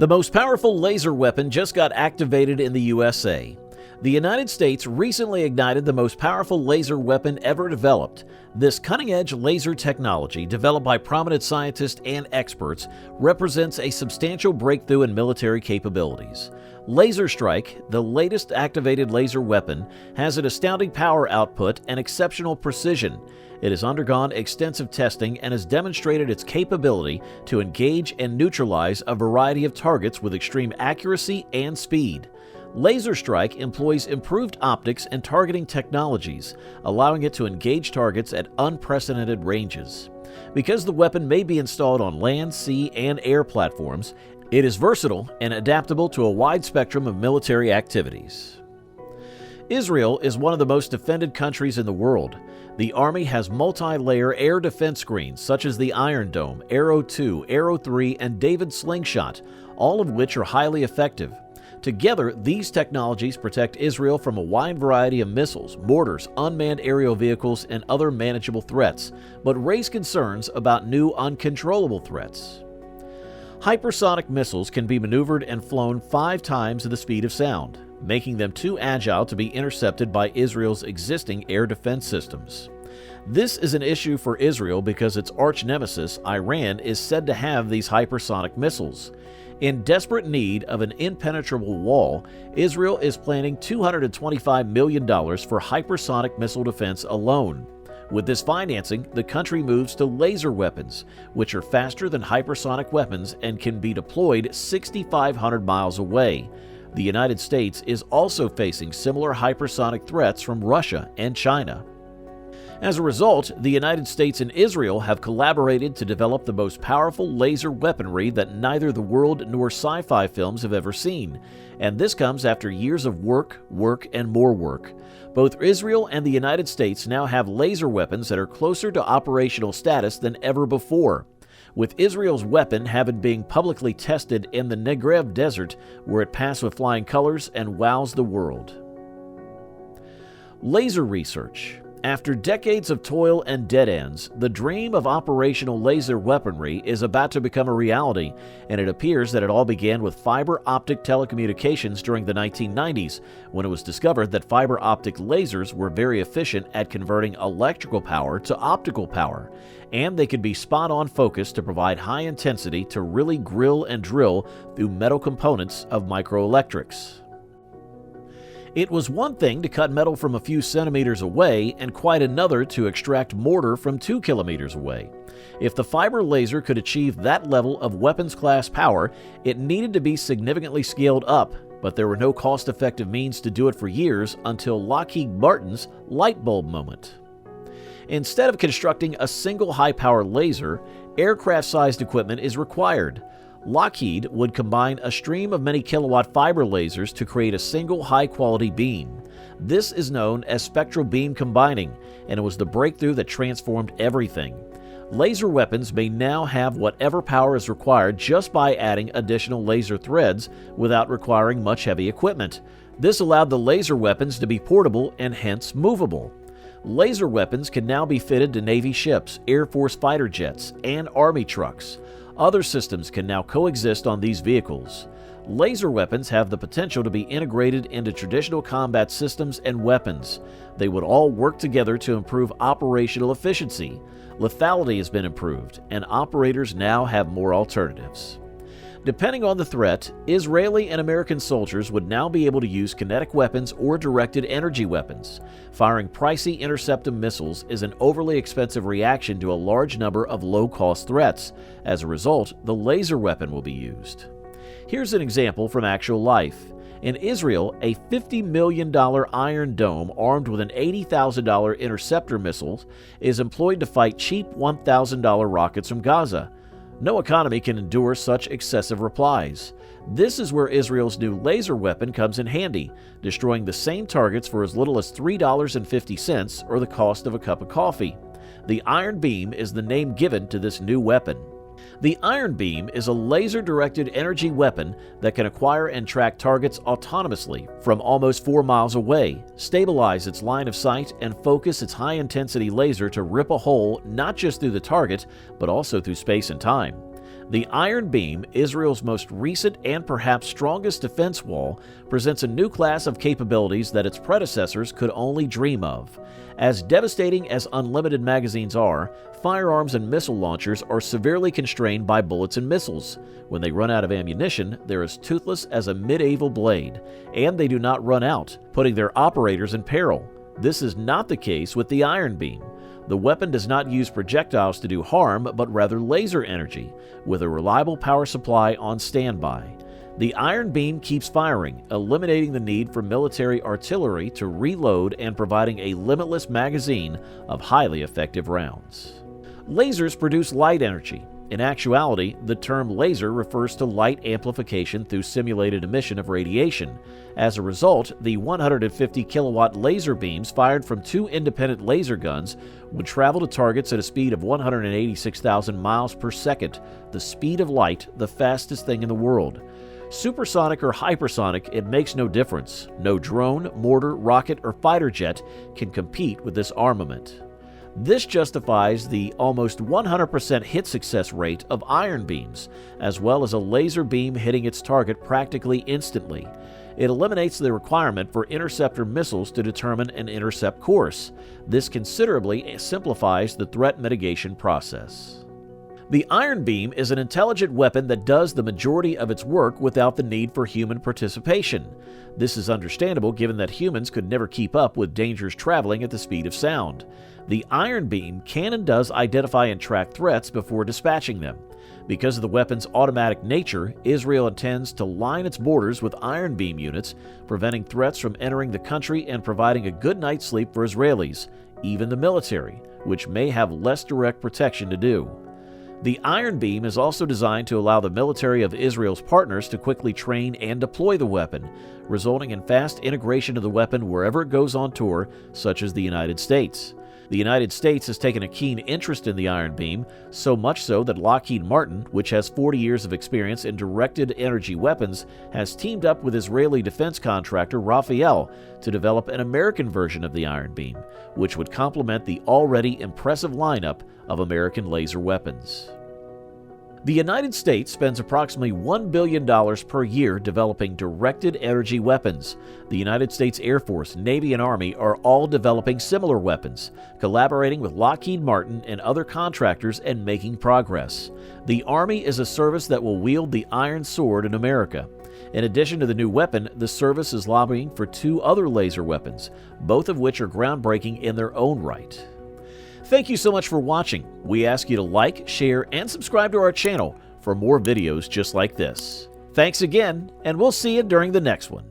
The most powerful laser weapon just got activated in the USA. The United States recently ignited the most powerful laser weapon ever developed. This cutting-edge laser technology, developed by prominent scientists and experts, represents a substantial breakthrough in military capabilities. Laser Strike, the latest activated laser weapon, has an astounding power output and exceptional precision. It has undergone extensive testing and has demonstrated its capability to engage and neutralize a variety of targets with extreme accuracy and speed. Laser Strike employs improved optics and targeting technologies, allowing it to engage targets at unprecedented ranges. Because the weapon may be installed on land, sea, and air platforms, it is versatile and adaptable to a wide spectrum of military activities. Israel is one of the most defended countries in the world. The Army has multi-layer air defense screens such as the Iron Dome, Arrow 2, Arrow 3, and David Slingshot, all of which are highly effective. Together, these technologies protect Israel from a wide variety of missiles, mortars, unmanned aerial vehicles, and other manageable threats, but raise concerns about new uncontrollable threats. Hypersonic missiles can be maneuvered and flown 5 times the speed of sound, making them too agile to be intercepted by Israel's existing air defense systems. This is an issue for Israel because its arch nemesis, Iran, is said to have these hypersonic missiles. In desperate need of an impenetrable wall, Israel is planning $225 million for hypersonic missile defense alone. With this financing, the country moves to laser weapons, which are faster than hypersonic weapons and can be deployed 6,500 miles away. The United States is also facing similar hypersonic threats from Russia and China. As a result, the United States and Israel have collaborated to develop the most powerful laser weaponry that neither the world nor sci-fi films have ever seen. And this comes after years of work, and more work. Both Israel and the United States now have laser weapons that are closer to operational status than ever before, with Israel's weapon having been publicly tested in the Negev desert, where it passed with flying colors and wows the world. Laser research. After decades of toil and dead ends, the dream of operational laser weaponry is about to become a reality, and it appears that it all began with fiber optic telecommunications during the 1990s, when it was discovered that fiber optic lasers were very efficient at converting electrical power to optical power, and they could be spot-on focused to provide high intensity to really grill and drill through metal components of microelectrics. It was one thing to cut metal from a few centimeters away and quite another to extract mortar from 2 kilometers away. If the fiber laser could achieve that level of weapons-class power, it needed to be significantly scaled up, but there were no cost-effective means to do it for years until Lockheed Martin's light bulb moment. Instead of constructing a single high-power laser, aircraft-sized equipment is required. Lockheed would combine a stream of many kilowatt fiber lasers to create a single high-quality beam. This is known as spectral beam combining, and it was the breakthrough that transformed everything. Laser weapons may now have whatever power is required just by adding additional laser threads without requiring much heavy equipment. This allowed the laser weapons to be portable and hence movable. Laser weapons can now be fitted to Navy ships, Air Force fighter jets, and Army trucks. Other systems can now coexist on these vehicles. Laser weapons have the potential to be integrated into traditional combat systems and weapons. They would all work together to improve operational efficiency. Lethality has been improved, and operators now have more alternatives. Depending on the threat, Israeli and American soldiers would now be able to use kinetic weapons or directed energy weapons. Firing pricey interceptor missiles is an overly expensive reaction to a large number of low-cost threats. As a result, the laser weapon will be used. Here's an example from actual life. In Israel, a $50 million Iron Dome armed with an $80,000 interceptor missile is employed to fight cheap $1,000 rockets from Gaza. No economy can endure such excessive replies. This is where Israel's new laser weapon comes in handy, destroying the same targets for as little as $3.50 or the cost of a cup of coffee. The Iron Beam is the name given to this new weapon. The Iron Beam is a laser-directed energy weapon that can acquire and track targets autonomously from almost 4 miles away, stabilize its line of sight, and focus its high-intensity laser to rip a hole not just through the target, but also through space and time. The Iron Beam, Israel's most recent and perhaps strongest defense wall, presents a new class of capabilities that its predecessors could only dream of. As devastating as unlimited magazines are, firearms and missile launchers are severely constrained by bullets and missiles. When they run out of ammunition, they're as toothless as a medieval blade, and they do not run out, putting their operators in peril. This is not the case with the Iron Beam. The weapon does not use projectiles to do harm, but rather laser energy, with a reliable power supply on standby. The Iron Beam keeps firing, eliminating the need for military artillery to reload and providing a limitless magazine of highly effective rounds. Lasers produce light energy. In actuality, the term laser refers to light amplification through simulated emission of radiation. As a result, the 150 kilowatt laser beams fired from two independent laser guns would travel to targets at a speed of 186,000 miles per second, the speed of light, the fastest thing in the world. Supersonic or hypersonic, it makes no difference. No drone, mortar, rocket, or fighter jet can compete with this armament. This justifies the almost 100% hit success rate of iron beams, as well as a laser beam hitting its target practically instantly. It eliminates the requirement for interceptor missiles to determine an intercept course. This considerably simplifies the threat mitigation process. The Iron Beam is an intelligent weapon that does the majority of its work without the need for human participation. This is understandable given that humans could never keep up with dangers traveling at the speed of sound. The Iron Beam can and does identify and track threats before dispatching them. Because of the weapon's automatic nature, Israel intends to line its borders with Iron Beam units, preventing threats from entering the country and providing a good night's sleep for Israelis, even the military, which may have less direct protection to do. The Iron Beam is also designed to allow the military of Israel's partners to quickly train and deploy the weapon, resulting in fast integration of the weapon wherever it goes on tour, such as the United States. The United States has taken a keen interest in the Iron Beam, so much so that Lockheed Martin, which has 40 years of experience in directed energy weapons, has teamed up with Israeli defense contractor Rafael to develop an American version of the Iron Beam, which would complement the already impressive lineup of American laser weapons. The United States spends approximately $1 billion per year developing directed energy weapons. The United States Air Force, Navy, and Army are all developing similar weapons, collaborating with Lockheed Martin and other contractors and making progress. The Army is a service that will wield the iron sword in America. In addition to the new weapon, the service is lobbying for 2 other laser weapons, both of which are groundbreaking in their own right. Thank you so much for watching. We ask you to like, share, and subscribe to our channel for more videos just like this. Thanks again, and we'll see you during the next one.